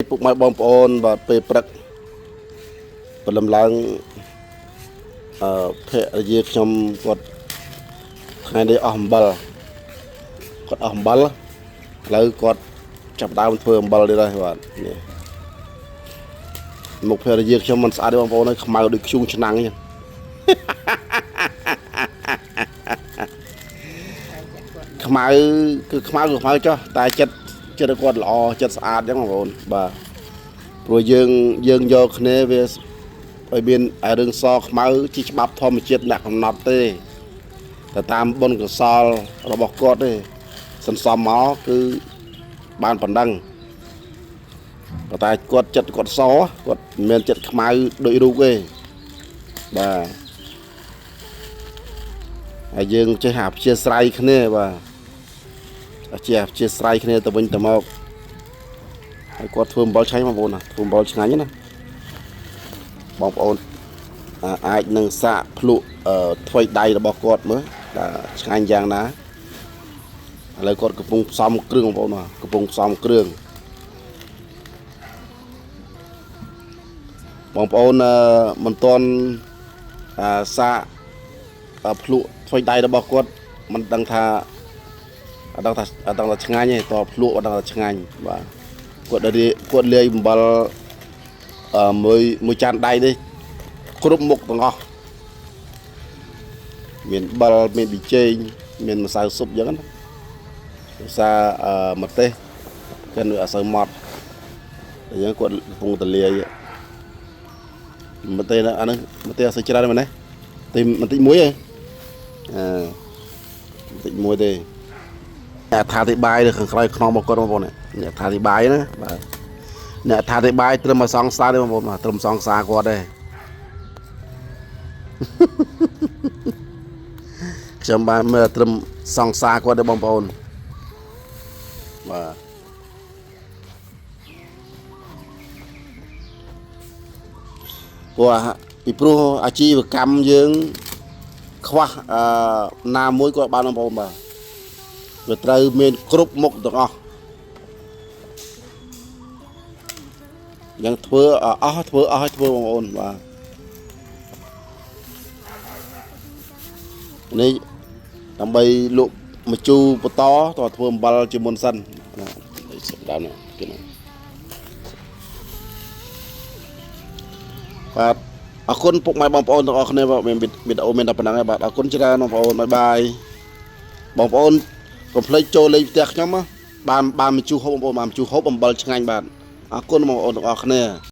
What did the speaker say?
ពុកម៉ែបងប្អូនបាទពេលព្រឹកព្រលឹមឡើងភរិយាខ្ញុំគាត់ថ្ងៃនេះអស់អំបិលគាត់អស់អំបិលឥឡូវគាត់ចាប់ដើមធ្វើអំបិលទៀតហើយបាទនេះមុខភរិយាខ្ញុំមិនស្អាតទេបងប្អូនហើយខ្មៅដូចខ្ជូងឆ្នាំងអញ្ចឹងខ្មៅគឺខ្មៅចុះតែចិត្តគាត់ល្អចិត្តស្អាតអញ្ចឹងបងប្អូនបាទព្រោះយើងយកគ្នាវាឲ្យមានរឿងសខ្មៅជាច្បាប់ធម្មជាតិអ្នកកំណត់ទេតែតាមបុណ្យកុសលរបស់គាត់ទេសន្សំមកគឺបានប៉ុណ្ណឹងតែគាត់ចិត្តគាត់សគាត់មិនមែនចិត្តខ្មៅដូចរូបទេបាទហើយយើងចេះអព្យាស្រ័យគ្នាបាទចេះអព្យាស្រ័យគ្នាទៅវិញទៅមកហើយគាត់ធ្វើអំបិលឆ្ងាញ់បងប្អូនណាធ្វើអំបិលឆ្ងាញ់ណាបងប្អូនអាចនឹងសាកភ្លក់ថ្វីដៃរបស់គាត់មើលឆ្ងាញ់យ៉ាងណាឥឡូវគាត់កំពុងផ្សំគ្រឿងបងប្អូនកំពុងផ្សំគ្រឿងបងប្អូនមិនទាន់សាកភ្លក់ថ្វីដៃរបស់គាត់មិនដឹងថាអត់ដឹងថាឆ្ងាញ់ទេតភ្លក់អត់ដឹងថាឆ្ងាញ់បាទគាត់លាយអំបិលមួយចានដៃនេះគ្រប់មុខទាំងអស់មានបិលមានប៊ីចេងមានម្សៅស៊ុបអញ្ចឹងណាភាសាម្ទេសគាត់វាអត់សូវម៉ត់អញ្ចឹងគាត់កំពុងតលាយម្ទេសអានេះម្ទេសអត់សូវច្រើនទេមែនទេតែបន្តិចមួយទេបន្តិចមួយទេអ្នកថាទីបាយនៅខាងក្រោយខ្នងរបស់គាត់បងប្អូនអ្នកថាទីបាយណាបាទអ្នកថាទីបាយត្រឹមឲ្យសងសារទេបងប្អូនត្រឹមសងសារគាត់ទេខ្ញុំបានមើលត្រឹមសងសារគាត់ទេបងប្អូនបាទពីព្រោះអាជីវកម្មយើងខ្វះណាមួយក៏បានបងប្អូនបាទវាត្រូវមានគ្រប់មុខទាំងអស់យ៉ាងធ្វើអស់ធ្វើបងប្អូនបាទនេះដើម្បីលក់ម្ជូរបន្តតធ្វើអំបិលជាមុនសិនណាដើមនេះគេណាបាទអរគុណពុកម៉ែបងប្អូនទាំងអស់គ្នាបាទមានវីដេអូមានតែប៉ុណ្្នឹងឯងបាទអរគុណច្រើនបងប្អូនបាយបងប្អូនកុំភ្លេចចូលលេងផ្ទះខ្ញុំបានម្ជូរហូបបងប្អូនបានម្ជូរហូបអំបិលឆ្ងាញ់បាទអរគុណបងប្អូនទាំងអស់គ្នា